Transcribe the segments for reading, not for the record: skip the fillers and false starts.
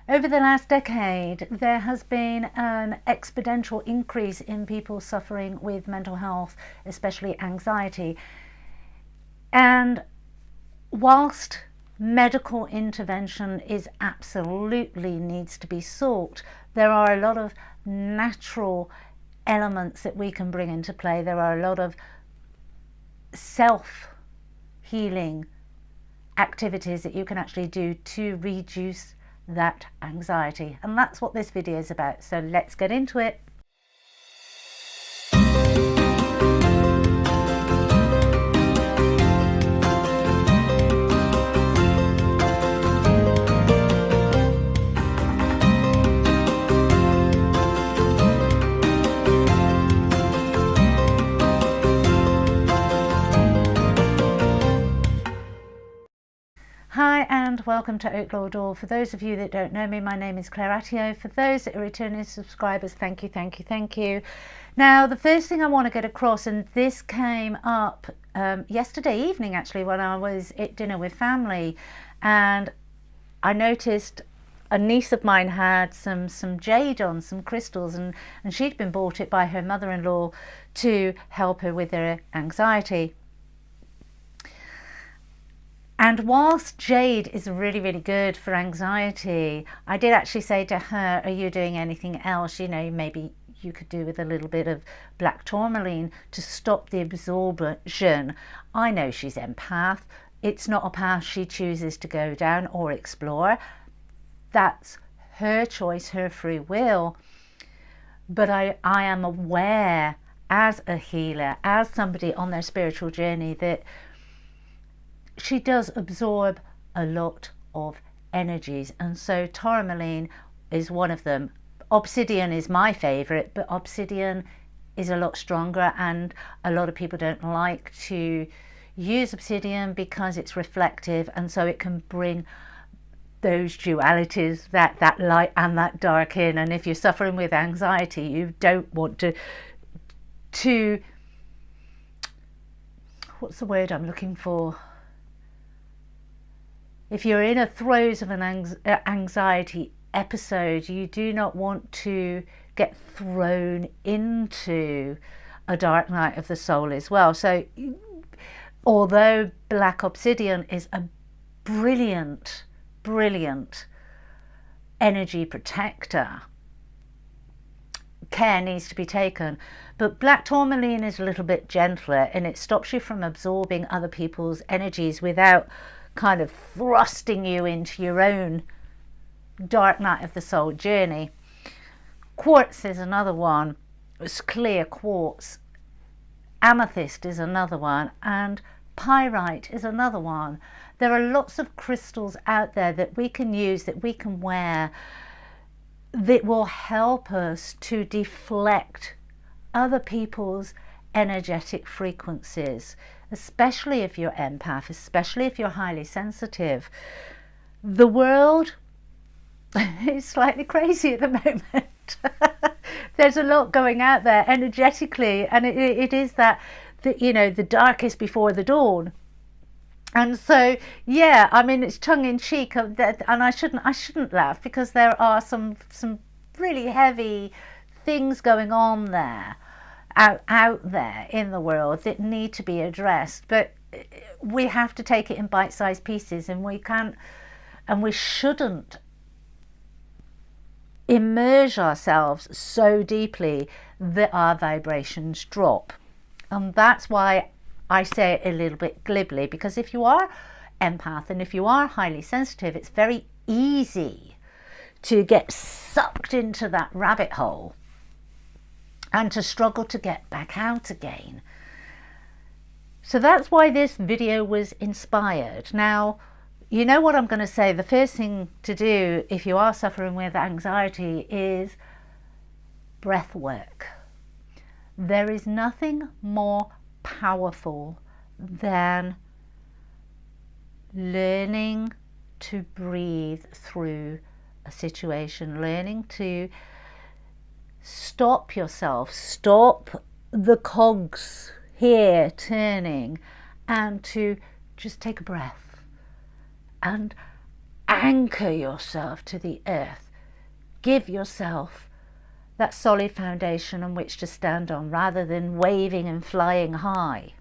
Over the last decade, there has been an exponential increase in people suffering with mental health, especially anxiety. And whilst medical intervention is absolutely needs to be sought, there are a lot of natural elements that we can bring into play. There are a lot of self-healing activities that you can actually do to reduce that anxiety, and that's what this video is about. So let's get into it. Hi and welcome to Oak Door. For those of you that don't know me, my name is Claire Attio. For those that are returning subscribers, thank you. Now, the first thing I want to get across, and this came up yesterday evening actually when I was at dinner with family, and I noticed a niece of mine had some jade on, some crystals, and she'd been bought it by her mother-in-law to help her with her anxiety. And whilst jade is really good for anxiety, I did actually say to her, are you doing anything else? You know, maybe you could do with a little bit of black tourmaline to stop the absorption. I know she's empath. It's not a path she chooses to go down or explore. That's her choice, her free will. But I am aware as a healer, as somebody on their spiritual journey, that she does absorb a lot of energies, and so tourmaline is one of them. Obsidian is my favorite, but obsidian is a lot stronger, and a lot of people don't like to use obsidian because it's reflective, and so it can bring those dualities, that light and that dark in. And if you're suffering with anxiety, you don't want to what's the word I'm looking for? If you're in a throes of an anxiety episode, you do not want to get thrown into a dark night of the soul as well. So although black obsidian is a brilliant energy protector, care needs to be taken. But black tourmaline is a little bit gentler, and it stops you from absorbing other people's energies without kind of thrusting you into your own dark night of the soul journey. Quartz is another one. It's clear quartz. Amethyst is another one, and pyrite is another one. There are lots of crystals out there that we can use, that we can wear, that will help us to deflect other people's energetic frequencies, especially if you're empath, especially if you're highly sensitive. The world is slightly crazy at the moment. There's a lot going out there energetically, and it is that you know, the darkest before the dawn. And so, yeah, I mean, it's tongue-in-cheek, and I shouldn't laugh, because there are some really heavy things going on there, out there in the world, that need to be addressed. But we have to take it in bite-sized pieces, and we can't, and we shouldn't immerse ourselves so deeply that our vibrations drop. And that's why I say it a little bit glibly, because if you are empath and if you are highly sensitive, it's very easy to get sucked into that rabbit hole and to struggle to get back out again. So that's why this video was inspired. Now, you know what I'm going to say. The first thing to do if you are suffering with anxiety is breath work. There is nothing more powerful than learning to breathe through a situation, learning to stop yourself, stop the cogs here turning, and to just take a breath and anchor yourself to the earth. Give yourself that solid foundation on which to stand on, rather than waving and flying high.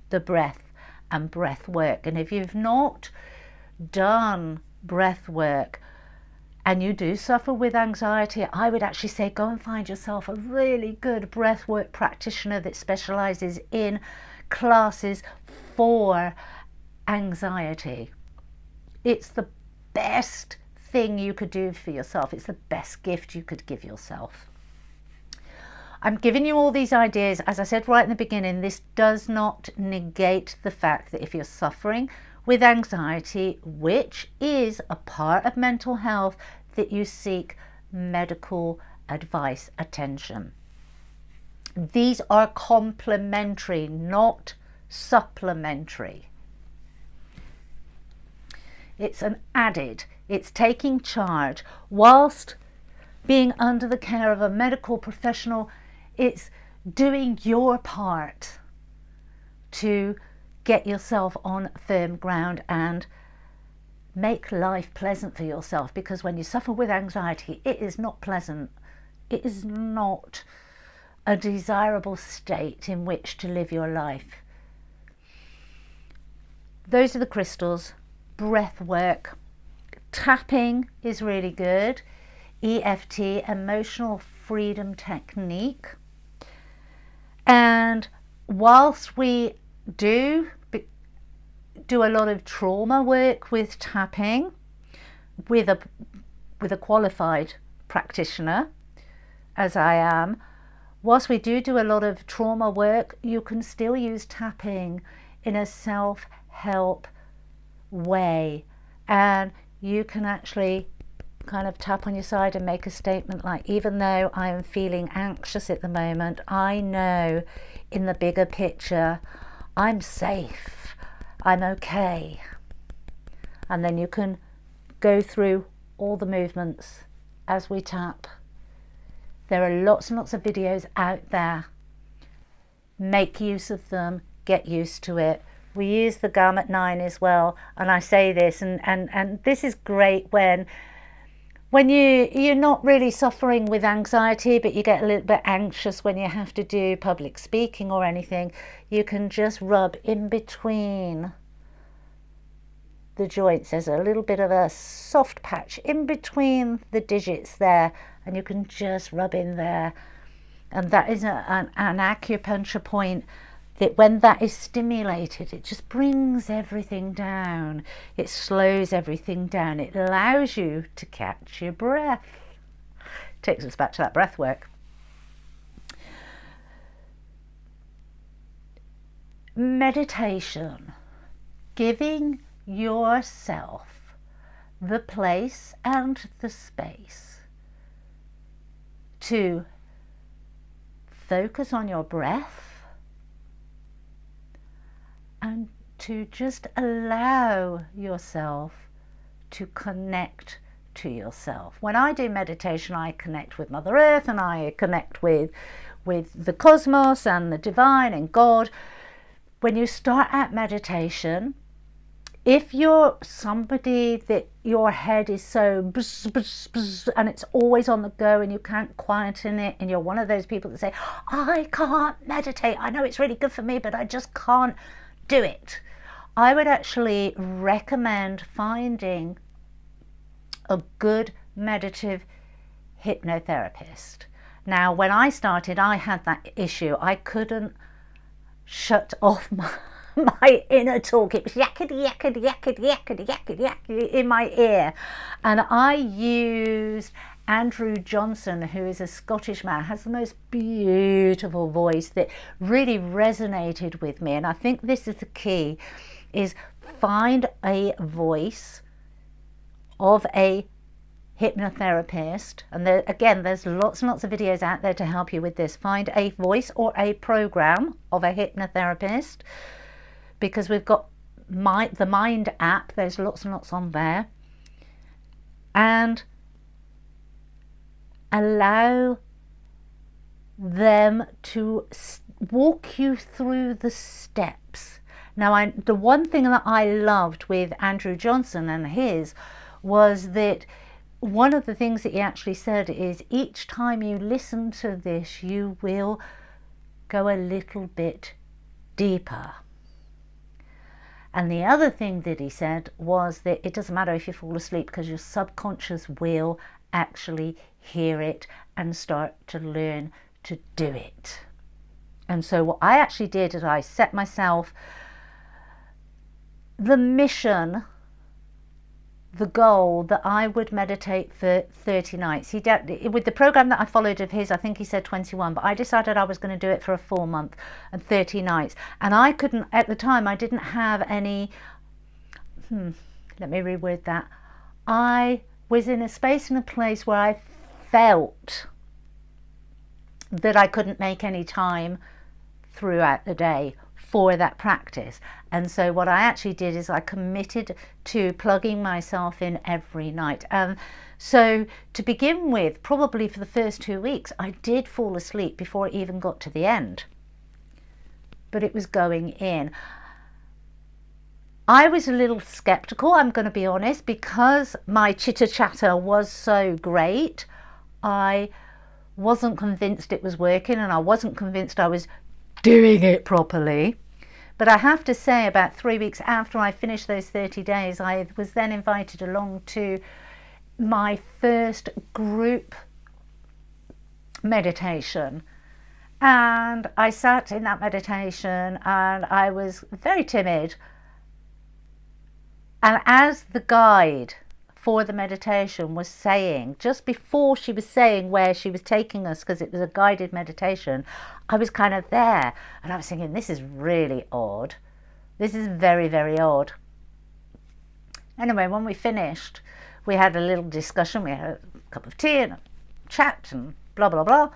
The breath and breath work. And if you've not done breath work and you do suffer with anxiety, I would actually say go and find yourself a really good breathwork practitioner that specializes in classes for anxiety. It's the best thing you could do for yourself. It's the best gift you could give yourself. I'm giving you all these ideas. As I said right in the beginning, this does not negate the fact that if you're suffering with anxiety, which is a part of mental health, that you seek medical advice, attention. These are complementary, not supplementary. It's an added, it's taking charge. Whilst being under the care of a medical professional, it's doing your part to get yourself on firm ground and make life pleasant for yourself. Because when you suffer with anxiety, it is not pleasant. It is not a desirable state in which to live your life. Those are the crystals. Breath work. Tapping is really good. EFT, emotional freedom technique. And whilst we do a lot of trauma work with tapping with a qualified practitioner, as I am, whilst we do a lot of trauma work, you can still use tapping in a self-help way, and you can actually kind of tap on your side and make a statement like, even though I am feeling anxious at the moment, I know in the bigger picture I'm safe, I'm okay. And then you can go through all the movements as we tap. There are lots and lots of videos out there. Make use of them, get used to it. We use the Gamut 9 as well, and I say this, and this is great when you're not really suffering with anxiety, but you get a little bit anxious when you have to do public speaking or anything. You can just rub in between the joints. There's a little bit of a soft patch in between the digits there, and you can just rub in there. And that is an acupuncture point that when that is stimulated, it just brings everything down. It slows everything down. It allows you to catch your breath. Takes us back to that breath work. Meditation. Giving yourself the place and the space to focus on your breath and to just allow yourself to connect to yourself. When I do meditation, I connect with Mother Earth, and I connect with the cosmos and the divine and God. When you start at meditation, if you're somebody that your head is so bzz, bzz, bzz, and it's always on the go and you can't quieten it, and you're one of those people that say, I can't meditate, I know it's really good for me, but I just can't do it, I would actually recommend finding a good meditative hypnotherapist. Now, when I started, I had that issue. I couldn't shut off my inner talk. It was yakety, yakety, yakety, yakety, yakety, yakety in my ear. And I used Andrew Johnson, who is a Scottish man, has the most beautiful voice that really resonated with me. And I think this is the key, is find a voice of a hypnotherapist. And again, there's lots and lots of videos out there to help you with this. Find a voice or a program of a hypnotherapist, because we've got the Mind app. There's lots and lots on there. And allow them to walk you through the steps Now, the one thing that I loved with Andrew Johnson and his was that one of the things that he actually said is each time you listen to this, you will go a little bit deeper. And the other thing that he said was that it doesn't matter if you fall asleep, because your subconscious will actually hear it and start to learn to do it. And so what I actually did is I set myself the mission, the goal that I would meditate for 30 nights. With the program that I followed of his, I think he said 21, but I decided I was going to do it for a full month and 30 nights. And I couldn't, at the time, I didn't have any, let me reword that. I was in a space and a place where I felt that I couldn't make any time throughout the day for that practice. And so what I actually did is I committed to plugging myself in every night. So to begin with, probably for the first 2 weeks, I did fall asleep before it even got to the end. But it was going in. I was a little skeptical, I'm going to be honest, because my chitter chatter was so great. I wasn't convinced it was working, and I wasn't convinced I was doing it properly. But I have to say, about 3 weeks after I finished those 30 days, I was then invited along to my first group meditation. And I sat in that meditation and I was very timid. And as the guide for the meditation was saying, just before she was saying where she was taking us, because it was a guided meditation, I was kind of there and I was thinking, this is really odd. This is very, very odd. Anyway, when we finished, we had a little discussion. We had a cup of tea and a chat and blah, blah, blah.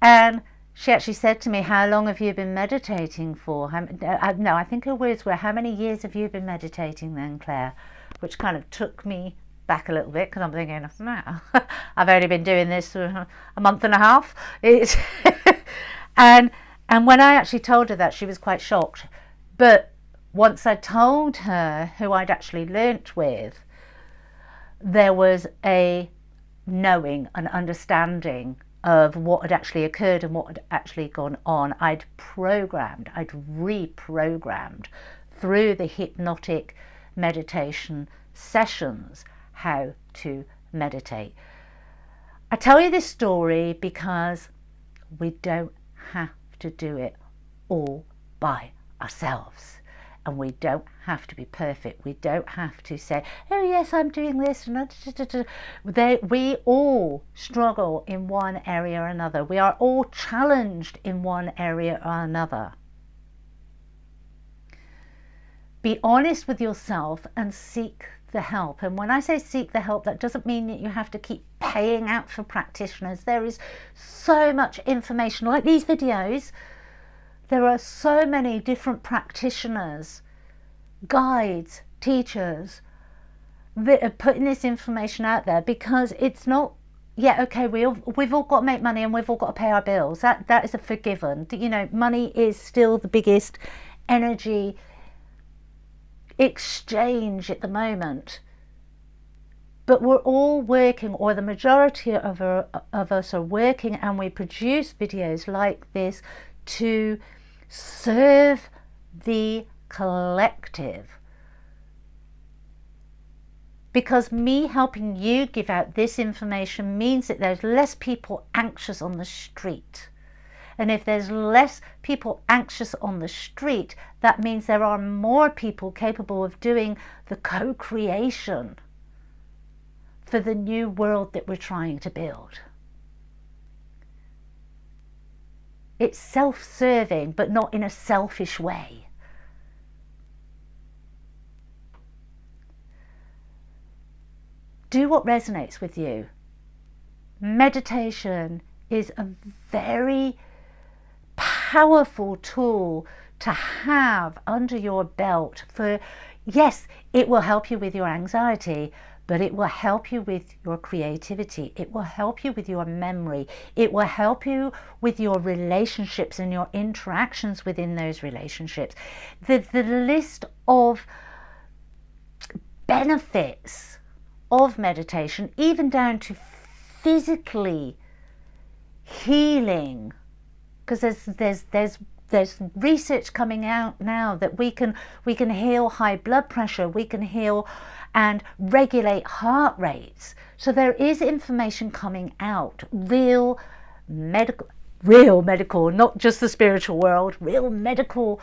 And she actually said to me, how long have you been meditating for? No, I think her words were, how many years have you been meditating then, Claire? Which kind of took me back a little bit, because I'm thinking, no, I've only been doing this for a month and a half. And when I actually told her that, she was quite shocked. But once I told her who I'd actually learnt with, there was a knowing, an understanding of what had actually occurred and what had actually gone on. I'd reprogrammed through the hypnotic meditation sessions how to meditate. I tell you this story because we don't have to do it all by ourselves, and we don't have to be perfect. We don't have to say, oh yes, I'm doing this. We all struggle in one area or another. We are all challenged in one area or another. Be honest with yourself and seek the help. And when I say seek the help, that doesn't mean that you have to keep paying out for practitioners. There is so much information, like these videos. There are so many different practitioners, guides, teachers that are putting this information out there, because it's not, yeah, okay, we've all got to make money and we've all got to pay our bills. That is a forgiven. You know, money is still the biggest energy exchange at the moment. But we're all working, or the majority of us are working, and we produce videos like this to serve the collective. Because me helping you give out this information means that there's less people anxious on the street. And if there's less people anxious on the street, that means there are more people capable of doing the co-creation for the new world that we're trying to build. It's self-serving, but not in a selfish way. Do what resonates with you. Meditation is a very powerful tool to have under your belt for, yes, it will help you with your anxiety, but it will help you with your creativity. It will help you with your memory. It will help you with your relationships and your interactions within those relationships. The list of benefits of meditation, even down to physically healing, because there's research coming out now that we can heal high blood pressure, we can heal and regulate heart rates. So there is information coming out, real medical, not just the spiritual world, real medical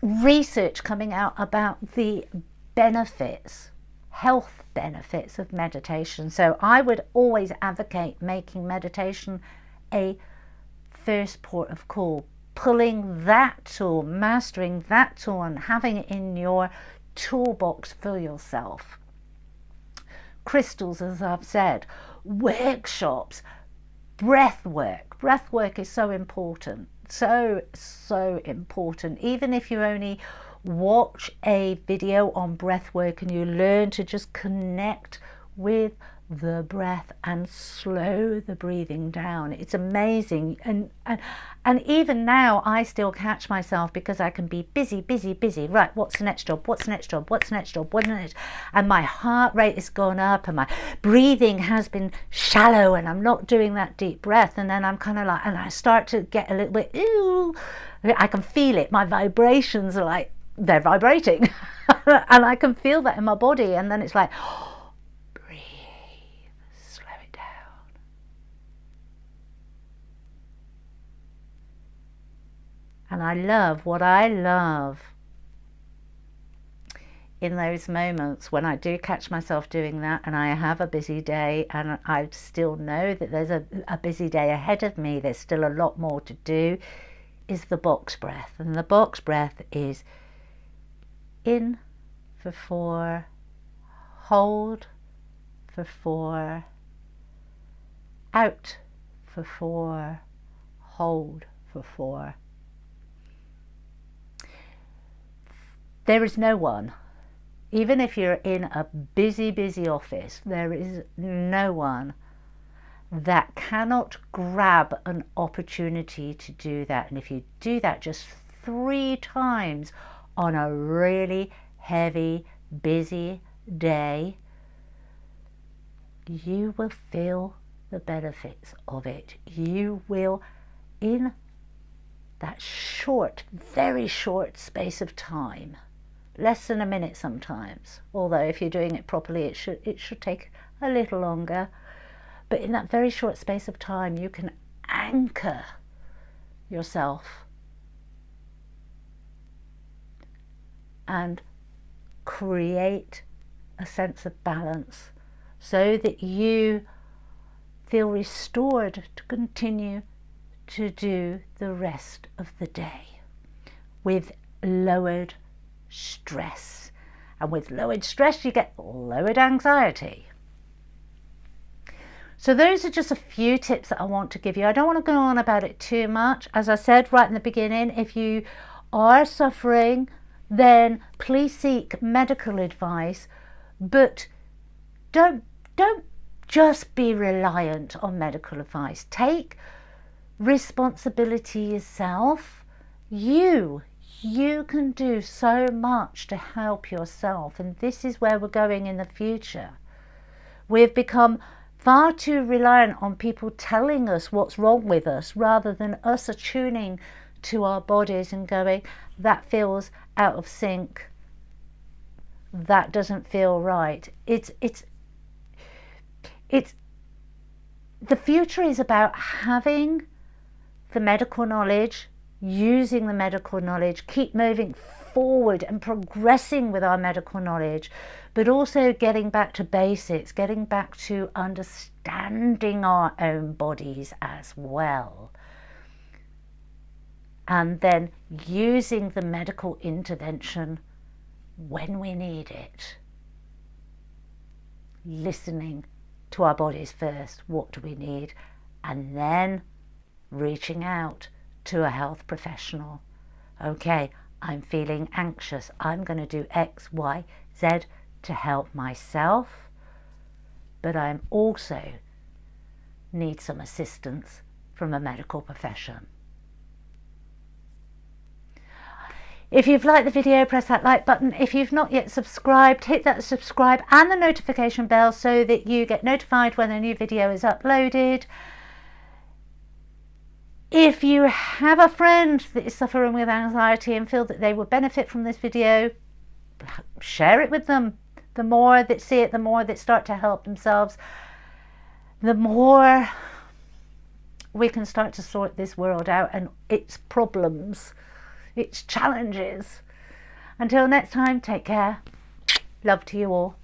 research coming out about the benefits, health benefits of meditation. So I would always advocate making meditation a first port of call, pulling that tool, mastering that tool, and having it in your toolbox for yourself. Crystals, as I've said, workshops, breath work. Breath work is so important, so important. Even if you only watch a video on breath work and you learn to just connect with the breath and slow the breathing down, it's amazing. And even now I still catch myself, because I can be busy, right, what's the next job, and my heart rate has gone up and my breathing has been shallow and I'm not doing that deep breath, and then I'm kind of like, and I start to get a little bit, ooh, I can feel it, my vibrations are like, they're vibrating and I can feel that in my body, and then it's like, and I love what I love in those moments when I do catch myself doing that, and I have a busy day and I still know that there's a busy day ahead of me, there's still a lot more to do, is the box breath. And the box breath is in for 4, hold for 4, out for 4, hold for 4. There is no one, even if you're in a busy office, there is no one that cannot grab an opportunity to do that. And if you do that just 3 times on a really heavy, busy day, you will feel the benefits of it. You will, in that short, very short space of time, less than a minute sometimes, although if you're doing it properly it should take a little longer, but in that very short space of time you can anchor yourself and create a sense of balance so that you feel restored to continue to do the rest of the day with lowered stress. And with lowered stress you get lowered anxiety. So those are just a few tips that I want to give you. I don't want to go on about it too much. As I said right in the beginning, if you are suffering, then please seek medical advice, but don't just be reliant on medical advice. Take responsibility yourself. You can do so much to help yourself, and this is where we're going in the future. We've become far too reliant on people telling us what's wrong with us, rather than us attuning to our bodies and going, that feels out of sync, that doesn't feel right. It's the future is about having the medical knowledge, using the medical knowledge, keep moving forward and progressing with our medical knowledge, but also getting back to basics, getting back to understanding our own bodies as well, and then using the medical intervention when we need it, listening to our bodies first, what do we need, and then reaching out to a health professional. Okay, I'm feeling anxious, I'm going to do X, Y, Z to help myself but I also need some assistance from a medical profession. If you've liked the video, press that like button. If you've not yet subscribed, hit that subscribe and the notification bell so that you get notified when a new video is uploaded. If you have a friend that is suffering with anxiety and feel that they would benefit from this video, share it with them. The more that see it, the more that start to help themselves, the more we can start to sort this world out and its problems, its challenges. Until next time, take care. Love to you all.